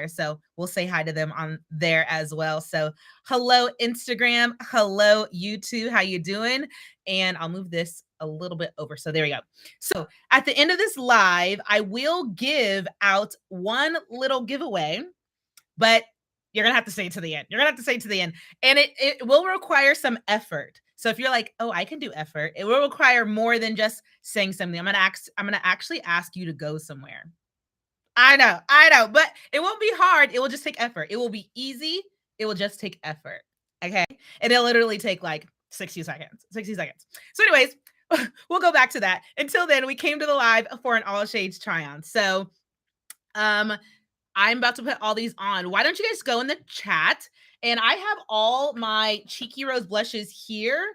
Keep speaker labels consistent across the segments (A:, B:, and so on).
A: So we'll say hi to them on there as well. So hello, Instagram. Hello, YouTube. How you doing? And I'll move this a little bit over. So there we go. So at the end of this live, I will give out one little giveaway, but you're going to have to stay to the end. You're going to have to stay to the end. And it will require some effort. So if you're like, oh, I can do effort, it will require more than just saying something. I'm going to actually ask you to go somewhere. I know, but it won't be hard. It will just take effort. It will be easy. It will just take effort. Okay. And it'll literally take like 60 seconds. So anyways, we'll go back to that. Until then, we came to the live for an all shades try on. So, I'm about to put all these on. Why don't you guys go in the chat? And I have all my Cheeky Rose blushes here,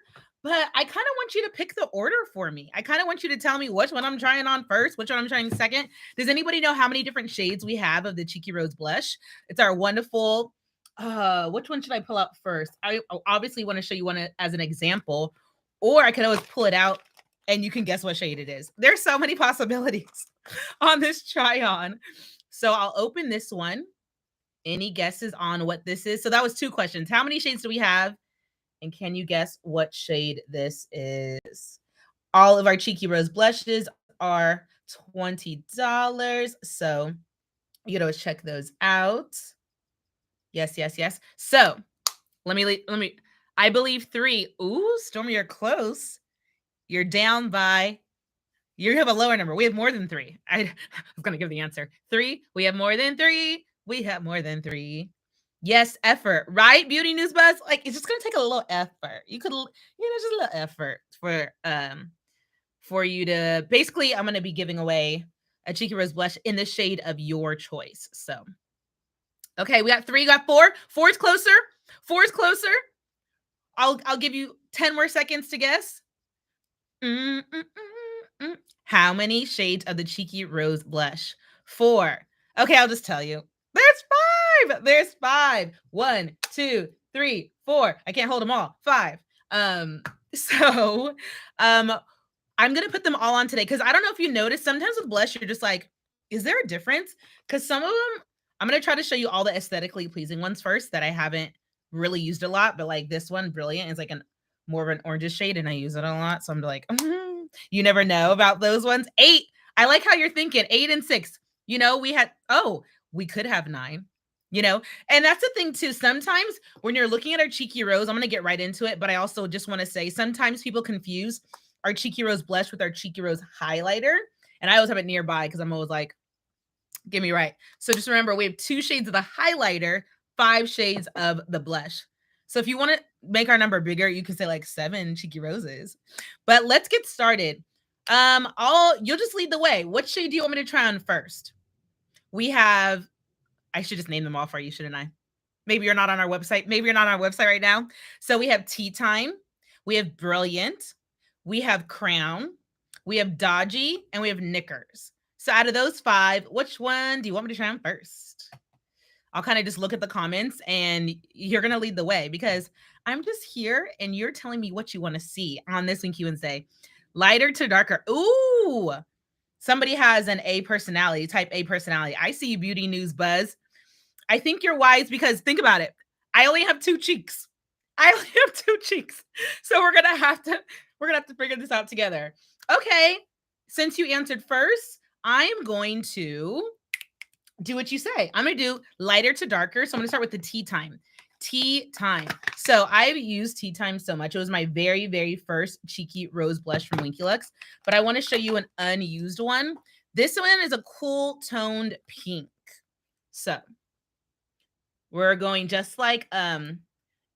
A: but I kind of want you to pick the order for me. I kind of want you to tell me which one I'm trying on first, which one I'm trying second. Does anybody know how many different shades we have of the Cheeky Rose blush? It's our wonderful, which one should I pull out first? I obviously want to show you one as an example, or I can always pull it out and you can guess what shade it is. There's so many possibilities on this try on. So I'll open this one. Any guesses on what this is? So that was 2 questions. How many shades do we have? And can you guess what shade this is? All of our Cheeky Rose blushes are $20. So you know, check those out. Yes. So let me, I believe 3. Ooh, Stormy, you're close. You're down by, you have a lower number. We have more than 3. I was going to give the answer. 3. We have more than 3. We have more than 3. Yes, effort, right? Beauty News Buzz. Like, it's just going to take a little effort. You could, just a little effort for you to, basically, I'm going to be giving away a Cheeky Rose blush in the shade of your choice. So, okay, we got 3, we got 4. 4 is closer. 4 is closer. I'll give you 10 more seconds to guess. How many shades of the Cheeky Rose blush? 4. Okay, I'll just tell you. There's 5. 1, 2, 3, 4. I can't hold them all. 5. So I'm gonna put them all on today because I don't know if you noticed. Sometimes with blush, you're just like, is there a difference? Because some of them, I'm gonna try to show you all the aesthetically pleasing ones first that I haven't really used a lot, but like this one, Brilliant, is like more of an orange shade, and I use it a lot. So I'm like, you never know about those ones. 8. I like how you're thinking. 8 and 6. You know, we could have 9. You know, and that's the thing too. Sometimes when you're looking at our Cheeky Rose, I'm going to get right into it, but I also just want to say sometimes people confuse our Cheeky Rose blush with our Cheeky Rose highlighter. And I always have it nearby because I'm always like, get me right. So just remember, we have 2 shades of the highlighter, 5 shades of the blush. So if you want to make our number bigger, you can say like 7 Cheeky Roses. But let's get started. You'll just lead the way. What shade do you want me to try on first? We have, I should just name them all for you, shouldn't I? Maybe you're not on our website. Maybe you're not on our website right now. So we have Tea Time. We have Brilliant. We have Crown. We have Dodgy. And we have Knickers. So out of those 5, which one do you want me to try on first? I'll kind of just look at the comments and you're going to lead the way because I'm just here and you're telling me what you want to see on this Winky Wednesday. Lighter to darker. Ooh, somebody has an A personality, type A personality. I see you, Beauty News Buzz. I think you're wise because think about it. I only have 2 cheeks. So we're going to have to figure this out together. Okay. Since you answered first, I'm going to do what you say. I'm going to do lighter to darker. So I'm going to start with the Tea Time. Tea Time. So I've used Tea Time so much. It was my very, very first Cheeky Rose blush from Winky Lux, but I want to show you an unused one. This one is a cool toned pink. So we're going just like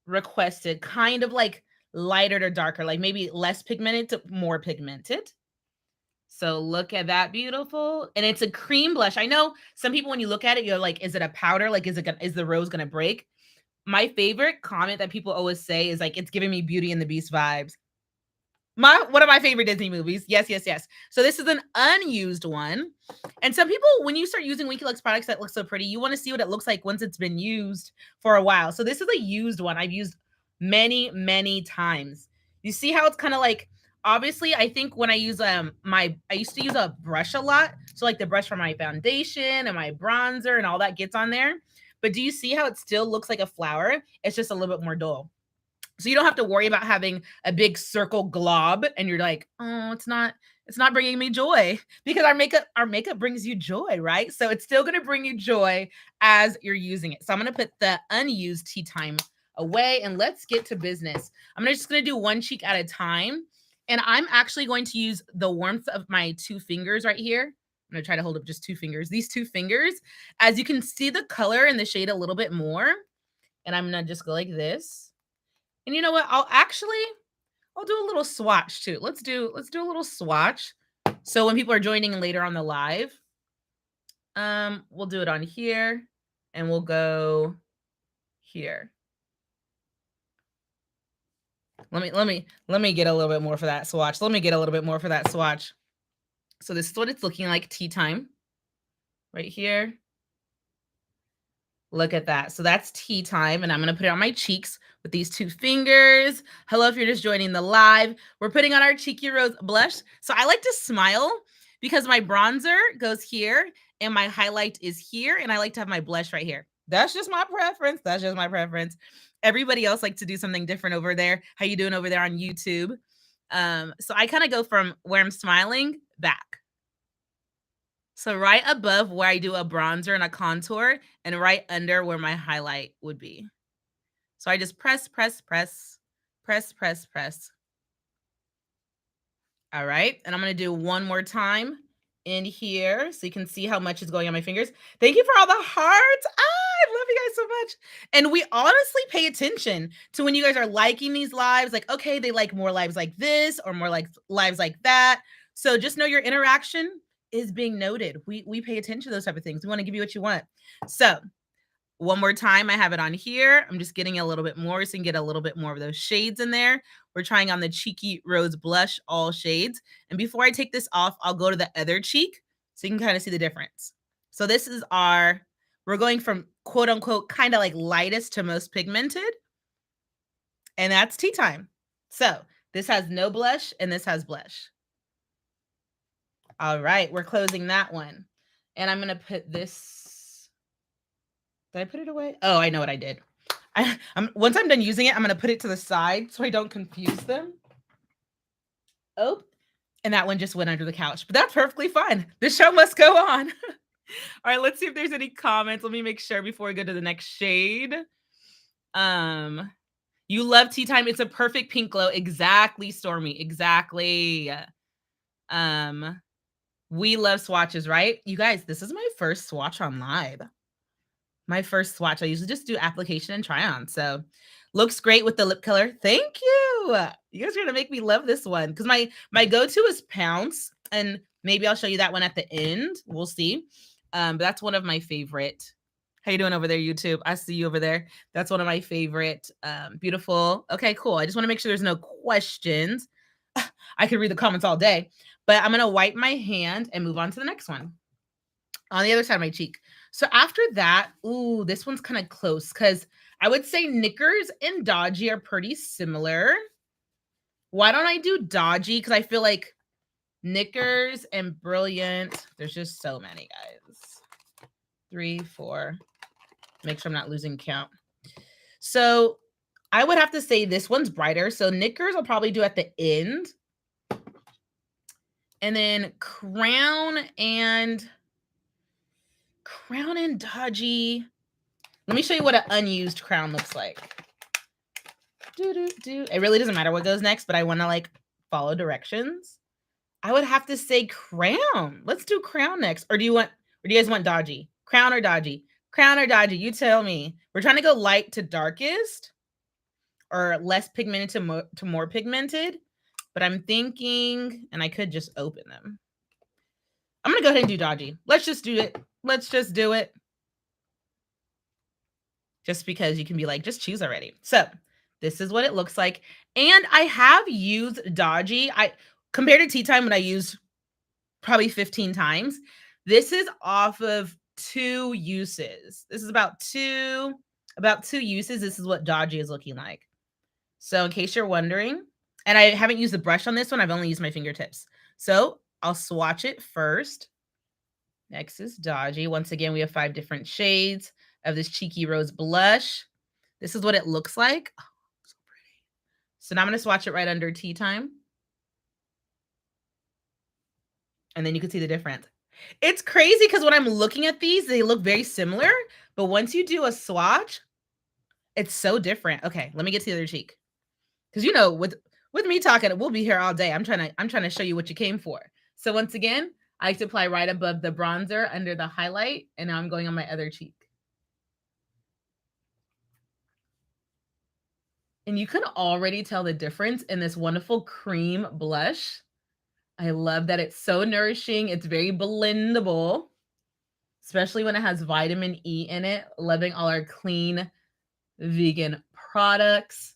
A: requested, kind of like lighter to darker, like maybe less pigmented to more pigmented. So look at that, beautiful. And it's a cream blush. I know some people, when you look at it, you're like, is it a powder? Like, is the rose going to break? My favorite comment that people always say is like, it's giving me Beauty and the Beast vibes. One of my favorite Disney movies. Yes. So this is an unused one. And some people, when you start using Winky Lux products that look so pretty, you want to see what it looks like once it's been used for a while. So this is a used one. I've used many, many times. You see how it's kind of like obviously, I think when I use I used to use a brush a lot. So like the brush for my foundation and my bronzer and all that gets on there. But do you see how it still looks like a flower? It's just a little bit more dull. So you don't have to worry about having a big circle glob and you're like, oh, it's not bringing me joy, because our makeup brings you joy, right? So it's still going to bring you joy as you're using it. So I'm going to put the unused tea time away and let's get to business. I'm just going to do one cheek at a time. And I'm actually going to use the warmth of my two fingers right here. I'm going to try to hold up just two fingers. These two fingers, as you can see the color and the shade a little bit more. And I'm going to just go like this. And you know what? I'll do a little swatch too. Let's do a little swatch. So when people are joining in later on the live, we'll do it on here and we'll go here. Let me get a little bit more for that swatch. Let me get a little bit more for that swatch. So this is what it's looking like, tea time right here. Look at that. So that's tea time. And I'm going to put it on my cheeks with these two fingers. Hello, if you're just joining the live. We're putting on our Cheeky Rose blush. So I like to smile because my bronzer goes here and my highlight is here. And I like to have my blush right here. That's just my preference. That's just my preference. Everybody else likes to do something different over there. How you doing over there on YouTube? So I kind of go from where I'm smiling back. So right above where I do a bronzer and a contour, and right under where my highlight would be. So I just press, press, press, press, press, press. All right. And I'm going to do one more time in here so you can see how much is going on my fingers. Thank you for all the hearts. I love you guys so much. And we honestly pay attention to when you guys are liking these lives. Like, okay, they like more lives like this or more like lives like that. So just know your interaction is being noted. We pay attention to those type of things. We want to give you what you want. So one more time, I have it on here. I'm just getting a little bit more so you can get a little bit more of those shades in there. We're trying on the Cheeky Rose blush, all shades. And before I take this off, I'll go to the other cheek so you can kind of see the difference. So this is we're going from quote unquote kind of like lightest to most pigmented. And that's tea time. So this has no blush and this has blush. All right, we're closing that one. And I'm going to put this. Did I put it away? Oh, I know what I did. Once I'm done using it, I'm going to put it to the side so I don't confuse them. Oh, and that one just went under the couch, but that's perfectly fine. The show must go on. All right, let's see if there's any comments. Let me make sure before we go to the next shade. You love tea time. It's a perfect pink glow. Exactly, Stormy. Exactly. We love swatches, right? You guys, this is my first swatch on live. My first swatch. I usually just do application and try on. So looks great with the lip color. Thank you. You guys are gonna make me love this one because my go-to is Pounce, and maybe I'll show you that one at the end. We'll see. But that's one of my favorite. How you doing over there, YouTube? I see you over there. That's one of my favorite. Beautiful. Okay, cool. I just want to make sure there's no questions. I could read the comments all day, but I'm going to wipe my hand and move on to the next one on the other side of my cheek. So after that, ooh, this one's kind of close because I would say Knickers and Dodgy are pretty similar. Why don't I do Dodgy? Because I feel like Knickers and Brilliant, there's just so many, guys. 3, 4. Make sure I'm not losing count. So I would have to say this one's brighter. So Knickers I'll probably do at the end. And then Crown and Dodgy. Let me show you what an unused crown looks like. It really doesn't matter what goes next, but I want to like follow directions. I would have to say Crown. Let's do Crown next. Or do you guys want Dodgy? Crown or Dodgy? Crown or Dodgy? You tell me. We're trying to go light to darkest or less pigmented to more pigmented. But I'm thinking, and I could just open them. I'm going to go ahead and do Dodgy. Let's just do it. Let's just do it. Just because you can be like, just choose already. So this is what it looks like. And I have used Dodgy. Compared to tea time when I used probably 15 times, this is off of 2 uses. This is about two uses. This is what Dodgy is looking like. So in case you're wondering, And I haven't used the brush on this one. I've only used my fingertips. So I'll swatch it first. Next is Dodgy. Once again, we have 5 different shades of this Cheeky Rose blush. This is what it looks like. Oh, so pretty. So now I'm going to swatch it right under Tea Time. And then you can see the difference. It's crazy because when I'm looking at these, they look very similar. But once you do a swatch, it's so different. Okay, let me get to the other cheek. Because you know, with me talking, we'll be here all day. I'm trying to show you what you came for. So once again, I like to apply right above the bronzer under the highlight, and now I'm going on my other cheek. And you can already tell the difference in this wonderful cream blush. I love that it's so nourishing. It's very blendable, especially when it has vitamin E in it. Loving all our clean vegan products.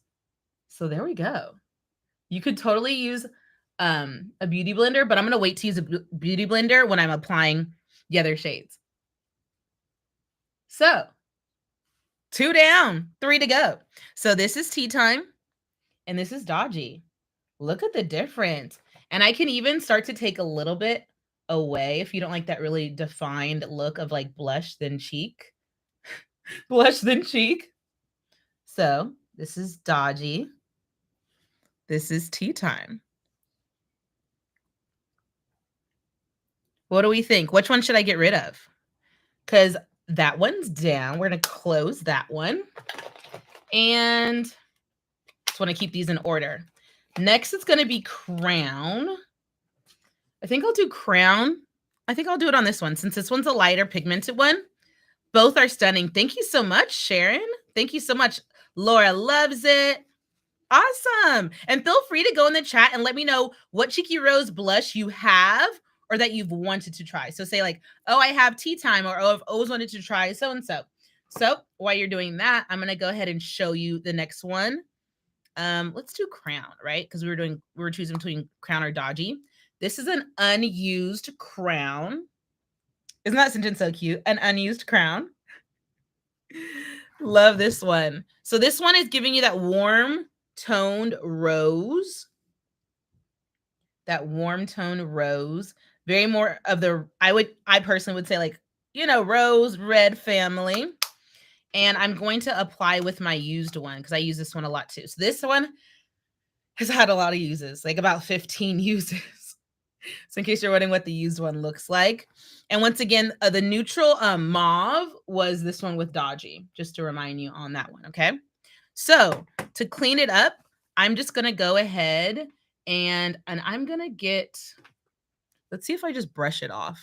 A: So there we go. You could totally use a beauty blender, but I'm going to wait to use a beauty blender when I'm applying the other shades. So 2 down, 3 to go. So this is Tea Time and this is Dodgy. Look at the difference. And I can even start to take a little bit away if you don't like that really defined look of like blush then cheek. Blush then cheek. So this is Dodgy. This is Tea Time. What do we think? Which one should I get rid of? Because that one's down. We're going to close that one. And just want to keep these in order. Next, it's going to be Crown. I think I'll do Crown. I think I'll do it on this one since this one's a lighter pigmented one. Both are stunning. Thank you so much, Sharon. Thank you so much. Laura loves it. Awesome. And feel free to go in the chat and let me know what Cheeky Rose blush you have or that you've wanted to try. So say like, oh, I have Tea Time, or oh, I've always wanted to try so-and-so. So while you're doing that, I'm going to go ahead and show you the next one. Let's do Crown, right? Because we were choosing between Crown or Dodgy. This is an unused crown. Isn't that sentence so cute? An unused crown. Love this one. So this one is giving you that warm toned rose. That warm toned rose. Very more of the, I personally would say like, you know, rose red family. And I'm going to apply with my used one because I use this one a lot too. So this one has had a lot of uses, like about 15 uses. So in case you're wondering what the used one looks like. And once again, the neutral mauve was this one with Dodgy, just to remind you on that one, okay? So to clean it up, I'm just going to go ahead and I'm going to get, let's see if I just brush it off.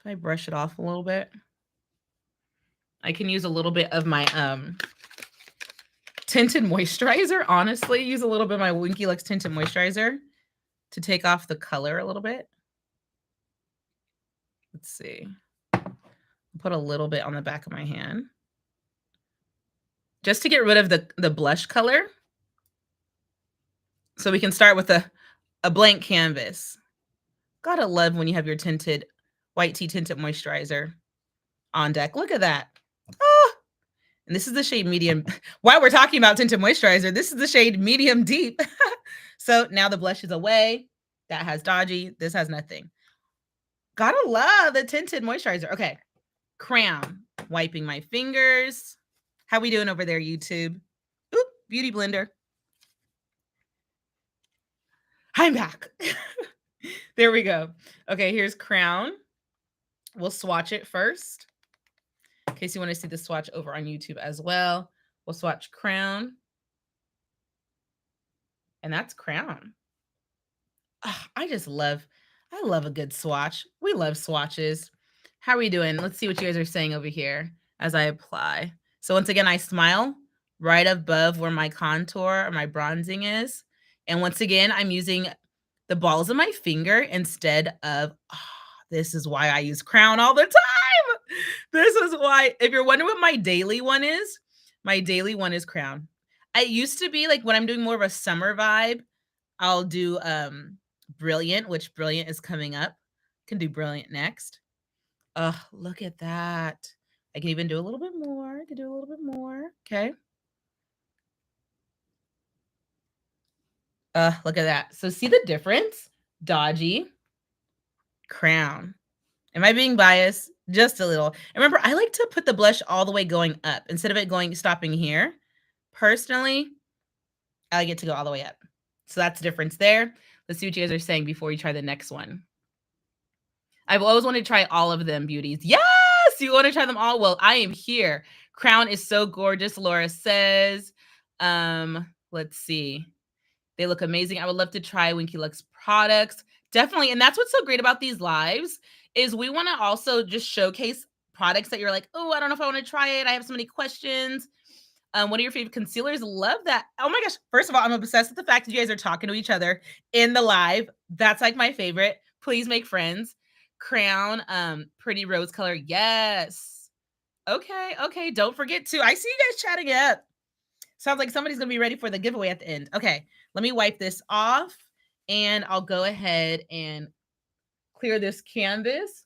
A: If I brush it off a little bit, I can use a little bit of my tinted moisturizer. Honestly, use a little bit of my Winky Lux tinted moisturizer to take off the color a little bit. Let's see. Put a little bit on the back of my hand just to get rid of the blush color. So we can start with a blank canvas. Gotta love when you have your tinted white tea tinted moisturizer on deck. Look at that. Oh, and this is the shade medium. While we're talking about tinted moisturizer, this is the shade medium deep. So now the blush is away. That has Dodgy. This has nothing. Gotta love the tinted moisturizer. Okay. Crown. Wiping my fingers. How we doing over there, YouTube? Oop, beauty blender. I'm back. There we go. Okay, here's Crown. We'll swatch it first. In case you want to see the swatch over on YouTube as well. We'll swatch Crown. And that's Crown. Oh, I love a good swatch. We love swatches. How are we doing? Let's see what you guys are saying over here as I apply. So once again, I smile right above where my contour or my bronzing is. And once again, I'm using the balls of my finger instead of, this is why I use Crown all the time. This is why, if you're wondering what my daily one is Crown. I used to be like when I'm doing more of a summer vibe, I'll do Brilliant, which Brilliant is coming up. Can do Brilliant next. Oh, look at that. I can even do a little bit more. I can do a little bit more. Okay. Look at that. So see the difference? Dodgy, crown. Am I being biased? Just a little. And remember, I like to put the blush all the way going up instead of it stopping here. Personally, I like it to go all the way up. So that's the difference there. Let's see what you guys are saying before we try the next one. I've always wanted to try all of them, beauties. Yes, you want to try them all? Well, I am here. Crown is so gorgeous, Laura says. Let's see. They look amazing. I would love to try Winky Lux products. Definitely. And that's what's so great about these lives is we want to also just showcase products that you're like, oh, I don't know if I want to try it. I have so many questions. One of your favorite concealers. Love that. Oh my gosh. First of all, I'm obsessed with the fact that you guys are talking to each other in the live. That's like my favorite. Please make friends. Crown, pretty rose color. Yes. Okay. Don't forget to. I see you guys chatting it up. Sounds like somebody's going to be ready for the giveaway at the end. Okay. Let me wipe this off and I'll go ahead and clear this canvas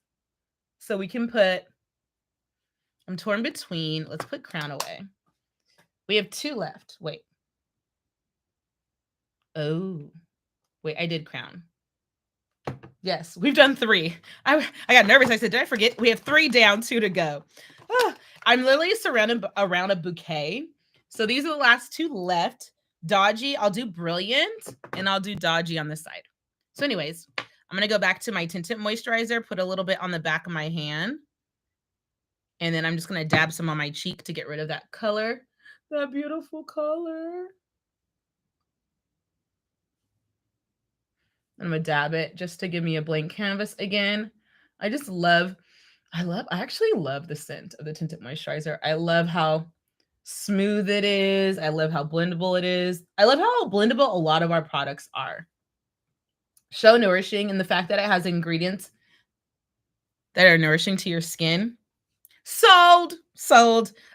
A: so we can put, I'm torn between, let's put crown away. We have 2 left. Wait. Oh, wait, I did crown. Yes, we've done 3. I got nervous. I said, did I forget? We have 3 down, 2 to go. I'm literally surrounded around a bouquet. So these are the last 2 left. Dodgy, I'll do brilliant, and I'll do dodgy on this side. So anyways, I'm going to go back to my tinted moisturizer, put a little bit on the back of my hand. And then I'm just going to dab some on my cheek to get rid of that color. That beautiful color. I'm going to dab it just to give me a blank canvas again. I actually love the scent of the tinted moisturizer. I love how smooth it is. I love how blendable it is. I love how blendable a lot of our products are. So nourishing, and the fact that it has ingredients that are nourishing to your skin. Sold.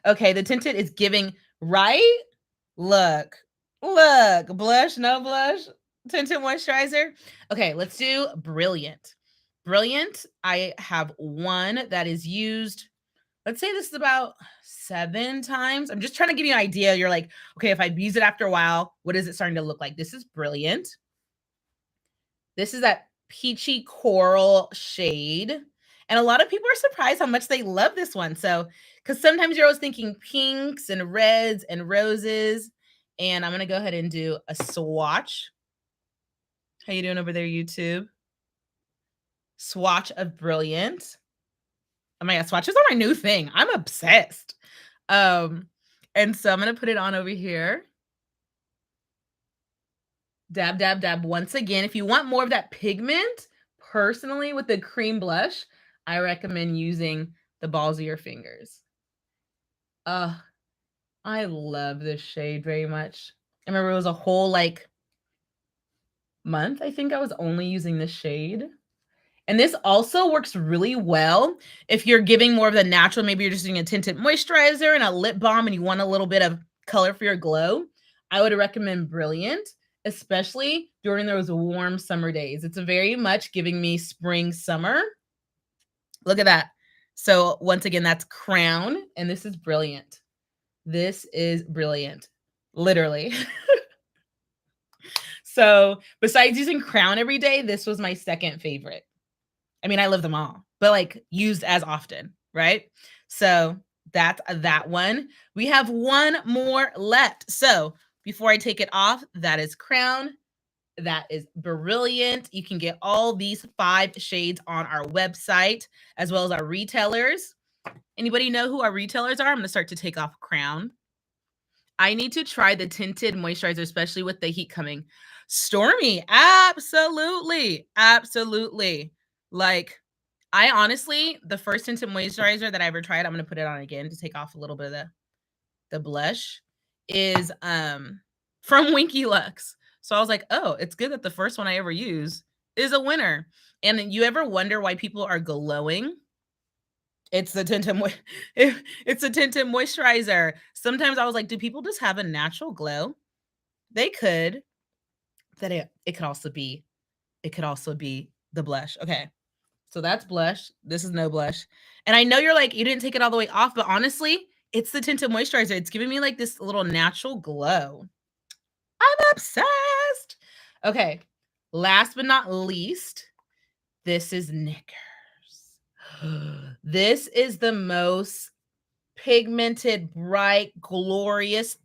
A: Okay, the tinted is giving, right? Look, blush, no blush, tinted moisturizer. Okay, let's do brilliant. Brilliant, I have one that is used, let's say this is about 7 times. I'm just trying to give you an idea. You're like, okay, if I use it after a while, what is it starting to look like? This is brilliant. This is that peachy coral shade. And a lot of people are surprised how much they love this one. So, because sometimes you're always thinking pinks and reds and roses. And I'm going to go ahead and do a swatch. How you doing over there, YouTube? Swatch of brilliant. Oh my God, swatches are my new thing. I'm obsessed. And so I'm going to put it on over here. Dab, dab, dab. Once again, if you want more of that pigment, personally with the cream blush, I recommend using the balls of your fingers. I love this shade very much. I remember it was a whole like month, I think I was only using this shade. And this also works really well if you're giving more of the natural, maybe you're just doing a tinted moisturizer and a lip balm and you want a little bit of color for your glow. I would recommend Brilliant, especially during those warm summer days. It's very much giving me spring, summer. Look at that. So once again, that's Crown, and this is Brilliant. This is Brilliant, literally. So besides using Crown every day, this was my second favorite. I mean, I love them all, but like used as often, right? So that's that one. We have one more left. So before I take it off, that is Crown. That is Brilliant. You can get all these 5 shades on our website, as well as our retailers. Anybody know who our retailers are? I'm going to start to take off Crown. I need to try the tinted moisturizer, especially with the heat coming. Stormy, absolutely. Like, I honestly, the first tinted moisturizer that I ever tried, I'm going to put it on again to take off a little bit of the blush, is from Winky Lux. So I was like, oh, it's good that the first one I ever use is a winner. And you ever wonder why people are glowing? It's the tinted it's a tinted moisturizer. Sometimes I was like, do people just have a natural glow? They could. That it could also be the blush. Okay. So that's blush. This is no blush. And I know you're like, you didn't take it all the way off, but honestly, it's the tinted moisturizer. It's giving me like this little natural glow. I'm obsessed. Okay, last but not least, this is Knickers. This is the most pigmented, bright, glorious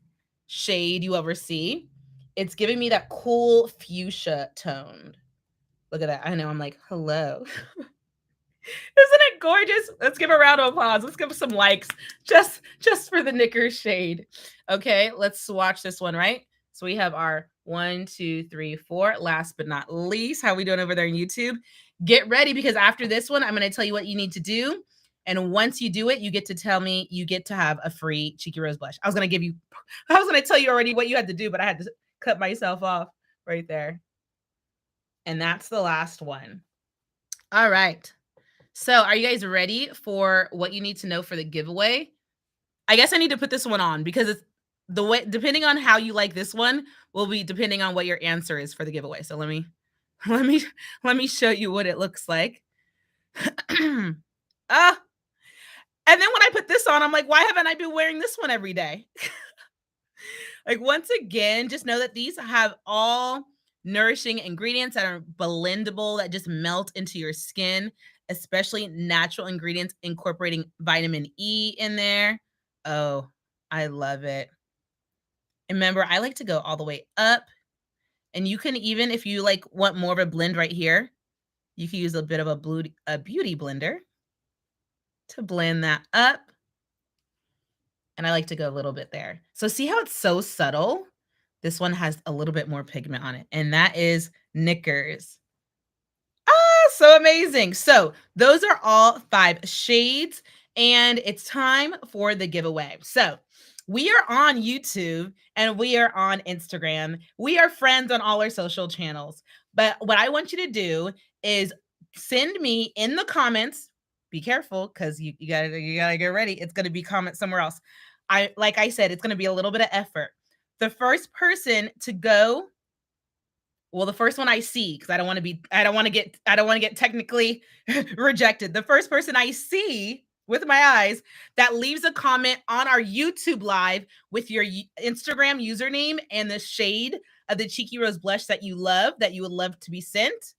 A: shade you ever see. It's giving me that cool fuchsia tone. Look at that. I know. I'm like, hello. Isn't it gorgeous? Let's give a round of applause. Let's give some likes just for the Knickers shade. Okay, let's swatch this one, right? So we have our 1, 2, 3, 4. Last but not least, how are we doing over there on YouTube? Get ready, because after this one, I'm going to tell you what you need to do. And once you do it, you get to tell me, you get to have a free Cheeky Rose blush. I was going to tell you already what you had to do, but I had to cut myself off right there. And that's the last one. All right. So are you guys ready for what you need to know for the giveaway? I guess I need to put this one on because it's the way, depending on how you like this one will be depending on what your answer is for the giveaway. So let me show you what it looks like. And then when I put this on, I'm like, why haven't I been wearing this one every day? Like, once again, just know that these have all nourishing ingredients that are blendable, that just melt into your skin, especially natural ingredients incorporating vitamin E in there. Oh, I love it. And remember, I like to go all the way up. And you can even, if you like want more of a blend right here, you can use a bit of a beauty blender to blend that up. And I like to go a little bit there. So see how it's so subtle? This one has a little bit more pigment on it, and that is Knickers. So amazing. So those are all 5 shades, and it's time for the giveaway. So we are on YouTube and we are on Instagram. We are friends on all our social channels. But what I want you to do is send me in the comments. Be careful, because you gotta get ready. It's gonna be comment somewhere else. Like I said, it's gonna be a little bit of effort. The first person to go, well, the first one I see, because I don't want to get technically rejected. The first person I see with my eyes that leaves a comment on our YouTube live with your Instagram username and the shade of the Cheeky Rose blush that you love, that you would love to be sent,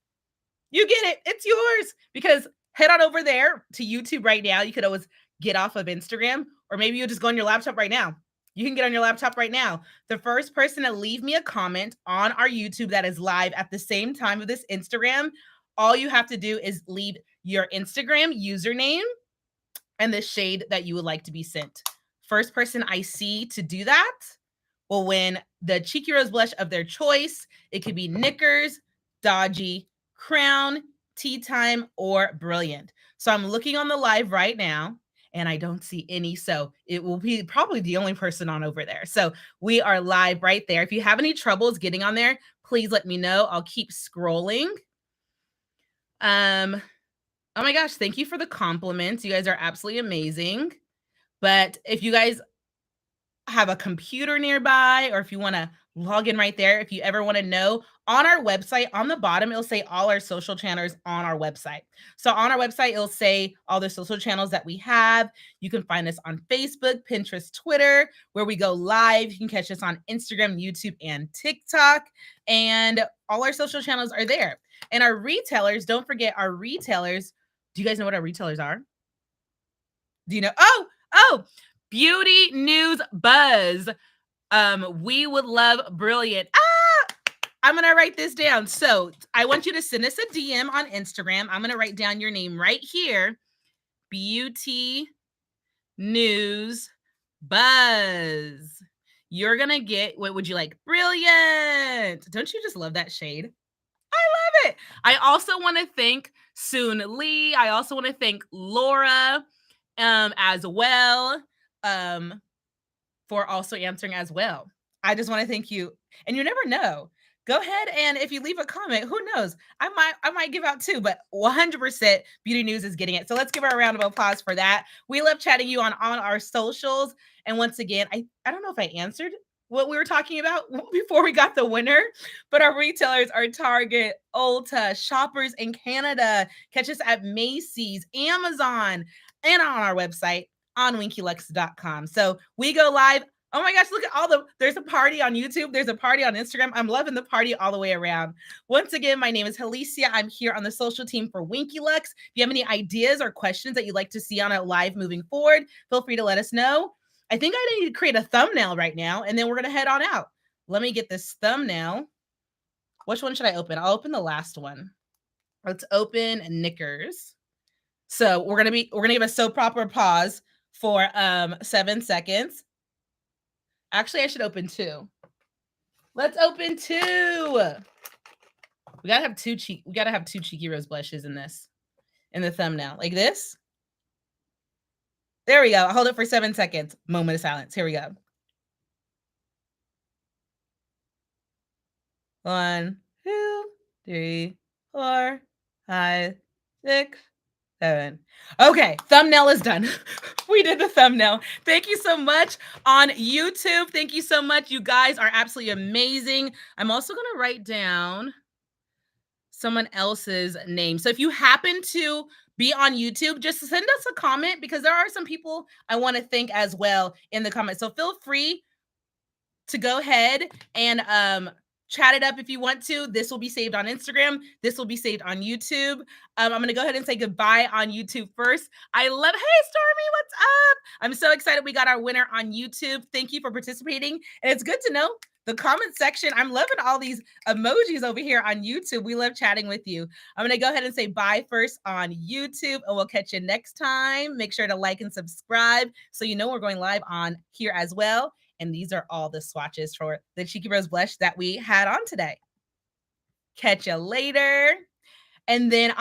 A: you get it. It's yours. Because head on over there to YouTube right now. You could always get off of Instagram, or maybe you'll just go on your laptop right now. You can get on your laptop right now. The first person to leave me a comment on our YouTube that is live at the same time of this Instagram, all you have to do is leave your Instagram username and the shade that you would like to be sent. First person I see to do that will win the Cheeky Rose blush of their choice. It could be Knickers, Dodgy, Crown, Tea Time, or Brilliant. So I'm looking on the live right now, and I don't see any. So it will be probably the only person on over there. So we are live right there. If you have any troubles getting on there, please let me know. I'll keep scrolling. Oh my gosh, thank you for the compliments. You guys are absolutely amazing. But if you guys have a computer nearby, or if you want to log in right there, if you ever want to know, on our website, on the bottom, it'll say all our social channels on our website. So on our website, it'll say all the social channels that we have. You can find us on Facebook, Pinterest, Twitter, where we go live. You can catch us on Instagram, YouTube, and TikTok. And all our social channels are there. And our retailers, don't forget our retailers. Do you guys know what our retailers are? Do you know? Oh, Beauty News Buzz. We would love Brilliant. I'm going to write this down. So I want you to send us a DM on Instagram. I'm going to write down your name right here. Beauty News Buzz. You're going to get, what would you like? Brilliant. Don't you just love that shade? I love it. I also want to thank Soon Lee. I also want to thank Laura as well for also answering as well. I just want to thank you. And you never know. Go ahead, and if you leave a comment, who knows? I might give out 2, but 100% Beauty News is getting it. So let's give her a round of applause for that. We love chatting you on our socials. And once again, I don't know if I answered what we were talking about before we got the winner, but our retailers are Target, Ulta, Shoppers in Canada. Catch us at Macy's, Amazon, and on our website on winkylux.com. So we go live Oh my gosh, look at there's a party on YouTube. There's a party on Instagram. I'm loving the party all the way around. Once again, my name is Alicia. I'm here on the social team for Winky Lux. If you have any ideas or questions that you'd like to see on a live moving forward, feel free to let us know. I think I need to create a thumbnail right now, and then we're going to head on out. Let me get this thumbnail. Which one should I open? I'll open the last one. Let's open Knickers. So we're gonna give a soap opera pause for 7 seconds. Actually, I should open 2. Let's open 2. We gotta have 2 cheeky rose blushes in the thumbnail, like this. There we go. I'll hold it for 7 seconds. Moment of silence. Here we go. 1, 2, 3, 4, 5, 6, 7. Okay, thumbnail is done. We did the thumbnail. Thank you so much on YouTube. Thank you so much. You guys are absolutely amazing. I'm also going to write down someone else's name. So if you happen to be on YouTube, just send us a comment because there are some people I want to thank as well in the comments. So feel free to go ahead and chat it up if you want to. This will be saved on Instagram. This will be saved on YouTube. I'm going to go ahead and say goodbye on YouTube first. I love, hey, Stormy, what's up? I'm so excited we got our winner on YouTube. Thank you for participating. And it's good to know the comment section. I'm loving all these emojis over here on YouTube. We love chatting with you. I'm going to go ahead and say bye first on YouTube, and we'll catch you next time. Make sure to like and subscribe so you know we're going live on here as well. And these are all the swatches for the Cheeky Rose Blush that we had on today. Catch you later. And then on